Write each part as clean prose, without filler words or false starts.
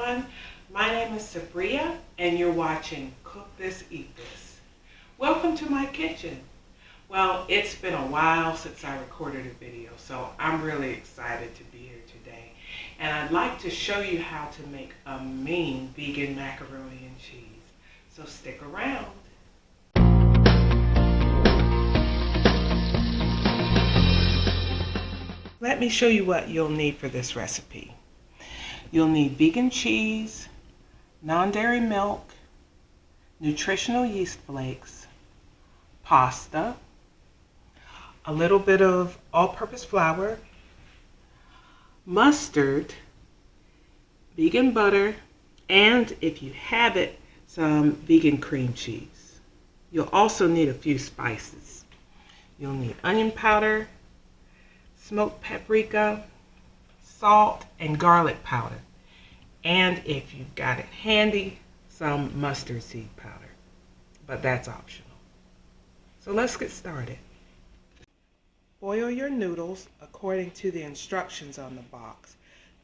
everyone. My name is Sabria and you're watching Cook This, Eat This. Welcome to my kitchen. Well, it's been a while since I recorded a video, so I'm really excited to be here today. And I'd like to show you how to make a mean vegan macaroni and cheese. So stick around. Let me show you what you'll need for this recipe. You'll need vegan cheese, non-dairy milk, nutritional yeast flakes, pasta, a little bit of all-purpose flour, mustard, vegan butter, and if you have it, some vegan cream cheese. You'll also need a few spices. You'll need onion powder, smoked paprika, salt, and garlic powder. And if you've got it handy, some mustard seed powder. But that's optional. So let's get started. Boil your noodles according to the instructions on the box.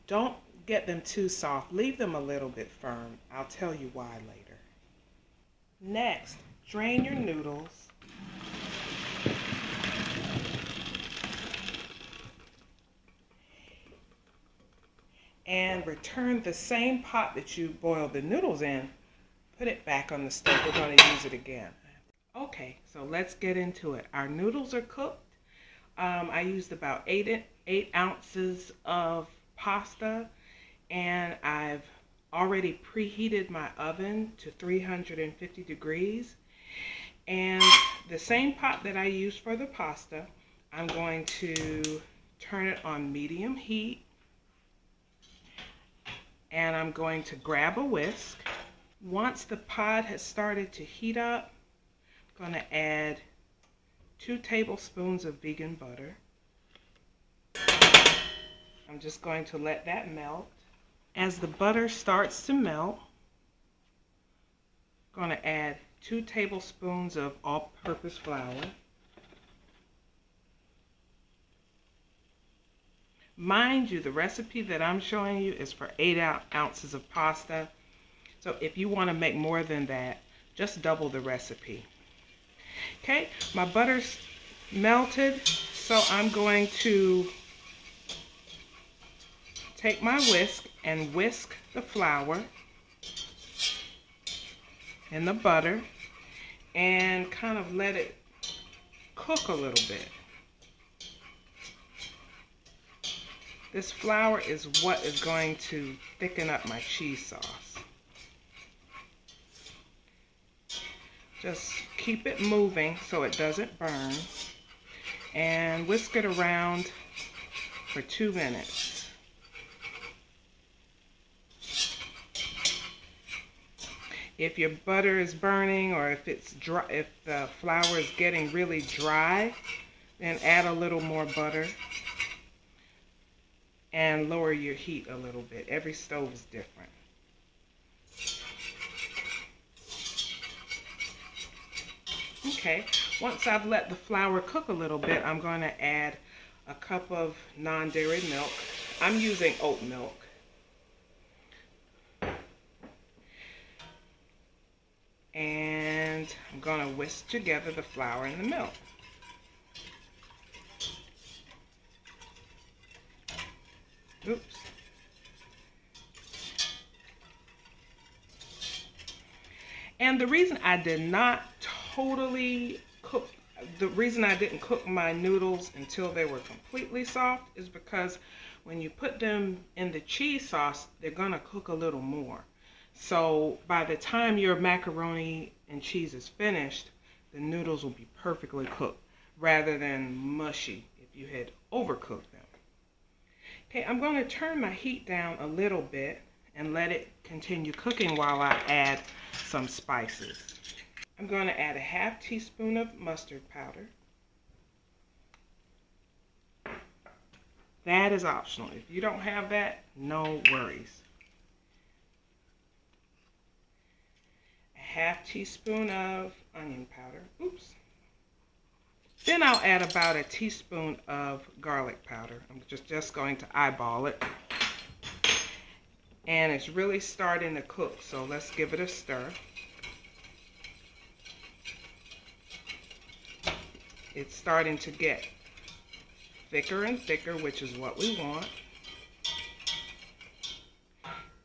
Don't get them too soft. Leave them a little bit firm. I'll tell you why later. Next, drain your noodles. And return the same pot that you boiled the noodles in. Put it back on the stove. We're going to use it again. Okay, so let's get into it. Our noodles are cooked. I used about 8 ounces of pasta, and I've already preheated my oven to 350 degrees. And the same pot that I used for the pasta, I'm going to turn it on medium heat. And I'm going to grab a whisk. Once the pot has started to heat up, I'm going to add 2 tablespoons of vegan butter. I'm just going to let that melt. As the butter starts to melt, I'm going to add 2 tablespoons of all-purpose flour. Mind you, the recipe that I'm showing you is for 8 ounces of pasta. So if you want to make more than that, just double the recipe. Okay, my butter's melted, so I'm going to take my whisk and whisk the flour in the butter and kind of let it cook a little bit. This flour is what is going to thicken up my cheese sauce. Just keep it moving so it doesn't burn, and whisk it around for 2 minutes. If your butter is burning, or if it's dry, if the flour is getting really dry, then add a little more butter. And lower your heat a little bit. Every stove is different. Okay, once I've let the flour cook a little bit, I'm going to add a cup of non-dairy milk. I'm using oat milk. And I'm going to whisk together the flour and the milk. Oops. And the reason I did not totally cook, the reason I didn't cook my noodles until they were completely soft is because when you put them in the cheese sauce, they're going to cook a little more. So by the time your macaroni and cheese is finished, the noodles will be perfectly cooked rather than mushy if you had overcooked them. Okay, I'm going to turn my heat down a little bit and let it continue cooking while I add some spices. I'm going to add a ½ teaspoon of mustard powder. That is optional. If you don't have that, no worries. A ½ teaspoon of onion powder. Oops. Then I'll add about a teaspoon of garlic powder. I'm just going to eyeball it. and it's really starting to cook. So let's give it a stir. It's starting to get thicker and thicker, which is what we want.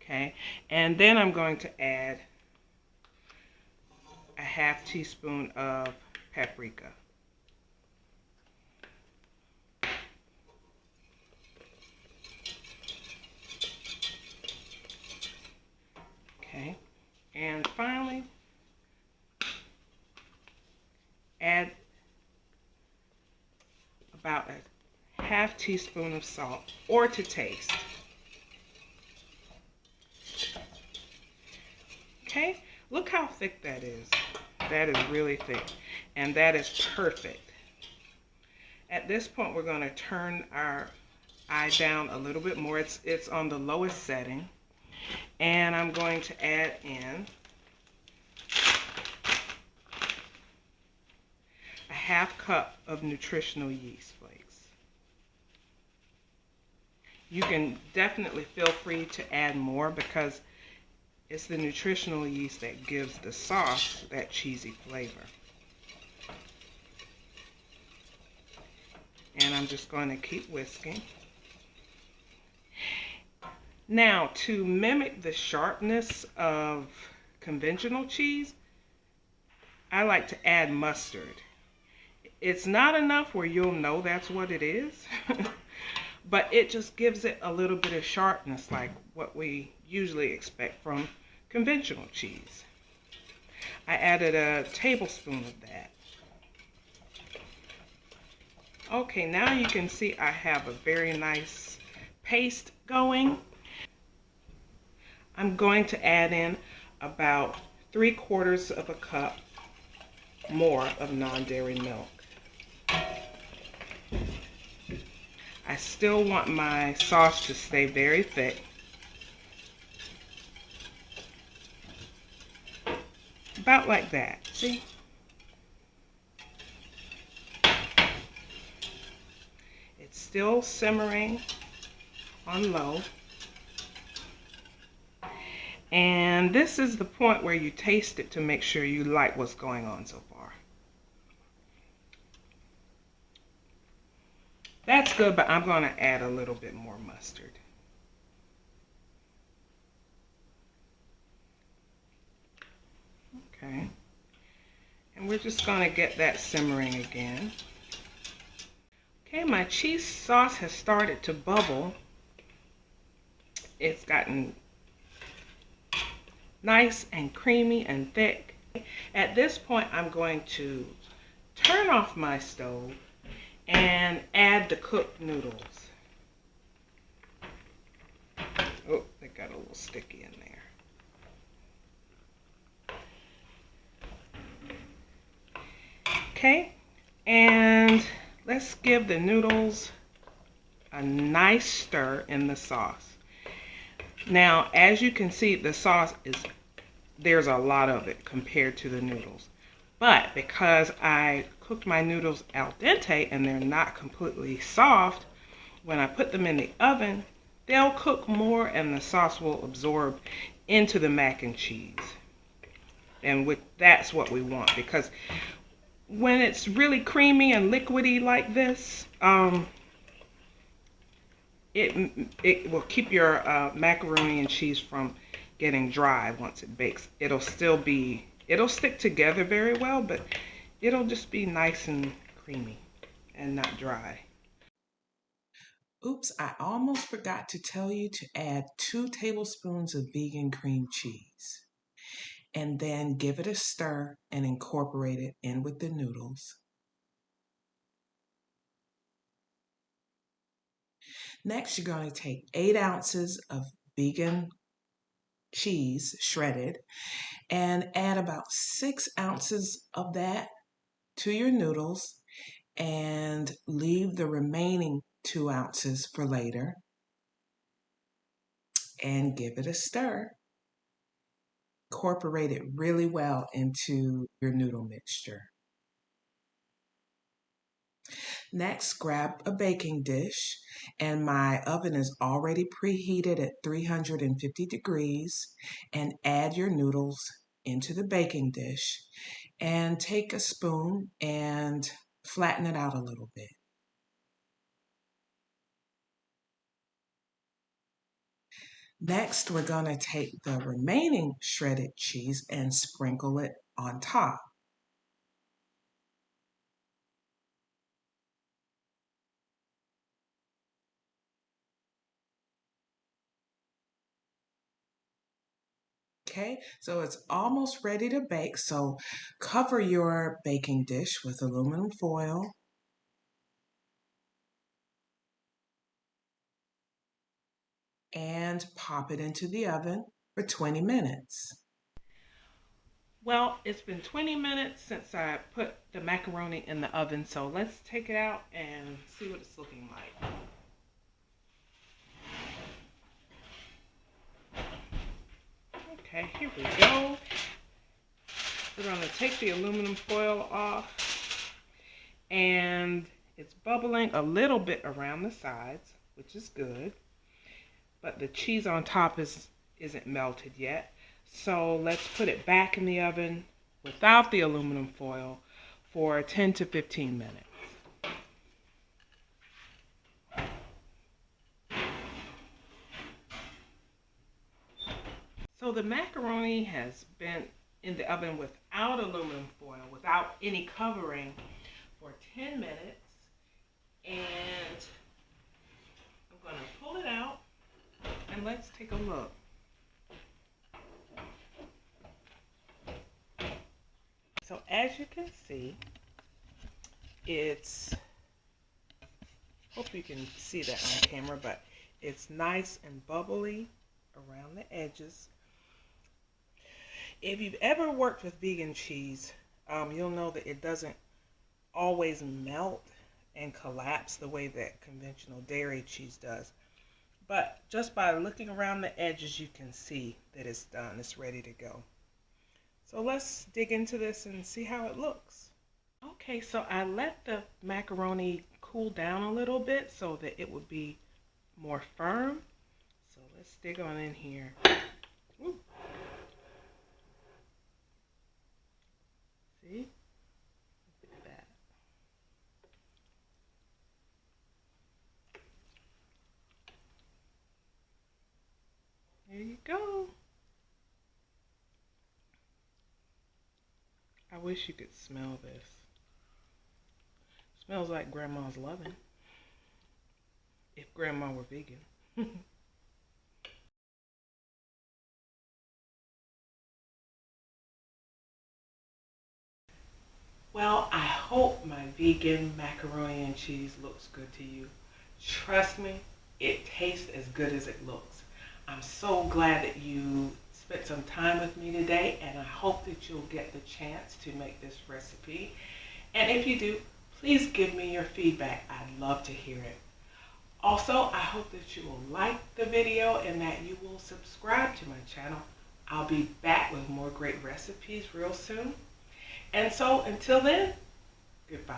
Okay, and then I'm going to add a half teaspoon of paprika. Okay, and finally add about a half teaspoon of salt, or to taste. Okay, look how thick that is. That is really thick, and that is perfect. At this point, we're going to turn our eye down a little bit more. It's on the lowest setting, and I'm going to add in a half cup of nutritional yeast flakes. You can definitely feel free to add more because it's the nutritional yeast that gives the sauce that cheesy flavor. And I'm just going to keep whisking. Now, to mimic the sharpness of conventional cheese, I like to add mustard. It's not enough where you'll know that's what it is, but it just gives it a little bit of sharpness like what we usually expect from conventional cheese. I added a tablespoon of that. Okay, now you can see I have a very nice paste going. I'm going to add in about 3/4 of a cup more of non-dairy milk. I still want my sauce to stay very thick. About like that, see? It's still simmering on low. And this is the point where you taste it to make sure you like what's going on so far. That's good, but I'm going to add a little bit more mustard. Okay. And we're just going to get that simmering again. Okay, my cheese sauce has started to bubble. It's gotten nice and creamy and thick. At this point, I'm going to turn off my stove and add the cooked noodles. Oh, they got a little sticky in there. Okay, and let's give the noodles a nice stir in the sauce. Now, as you can see, the sauce there's a lot of it compared to the noodles. But because I cooked my noodles al dente and they're not completely soft, when I put them in the oven, they'll cook more and the sauce will absorb into the mac and cheese. And that's what we want, because when it's really creamy and liquidy like this, it will keep your macaroni and cheese from getting dry once it bakes. It'll stick together very well, but it'll just be nice and creamy and not dry. Oops, I almost forgot to tell you to add 2 tablespoons of vegan cream cheese. And then give it a stir and incorporate it in with the noodles. Next, you're going to take 8 ounces of vegan cheese, shredded, and add about 6 ounces of that to your noodles and leave the remaining 2 ounces for later and give it a stir. Incorporate it really well into your noodle mixture. Next, grab a baking dish, and my oven is already preheated at 350 degrees, and add your noodles into the baking dish, and take a spoon and flatten it out a little bit. Next, we're going to take the remaining shredded cheese and sprinkle it on top. Okay, so it's almost ready to bake, so cover your baking dish with aluminum foil. And pop it into the oven for 20 minutes. Well, it's been 20 minutes since I put the macaroni in the oven, so let's take it out and see what it's looking like. Okay, here we go. We're going to take the aluminum foil off, and it's bubbling a little bit around the sides, which is good, but the cheese on top isn't melted yet. So let's put it back in the oven without the aluminum foil for 10 to 15 minutes. So the macaroni has been in the oven without aluminum foil, without any covering, for 10 minutes. And I'm going to pull it out and let's take a look. So as you can see, hope you can see that on camera, but it's nice and bubbly around the edges. If you've ever worked with vegan cheese, you'll know that it doesn't always melt and collapse the way that conventional dairy cheese does. But just by looking around the edges, you can see that it's done. It's ready to go. So let's dig into this and see how it looks. Okay, so I let the macaroni cool down a little bit so that it would be more firm. So let's dig on in here. Ooh. See? Look at that. There you go. I wish you could smell this. Smells like Grandma's loving. If Grandma were vegan. Well, I hope my vegan macaroni and cheese looks good to you. Trust me, it tastes as good as it looks. I'm so glad that you spent some time with me today, and I hope that you'll get the chance to make this recipe. And if you do, please give me your feedback. I'd love to hear it. Also, I hope that you will like the video and that you will subscribe to my channel. I'll be back with more great recipes real soon. And so until then, goodbye.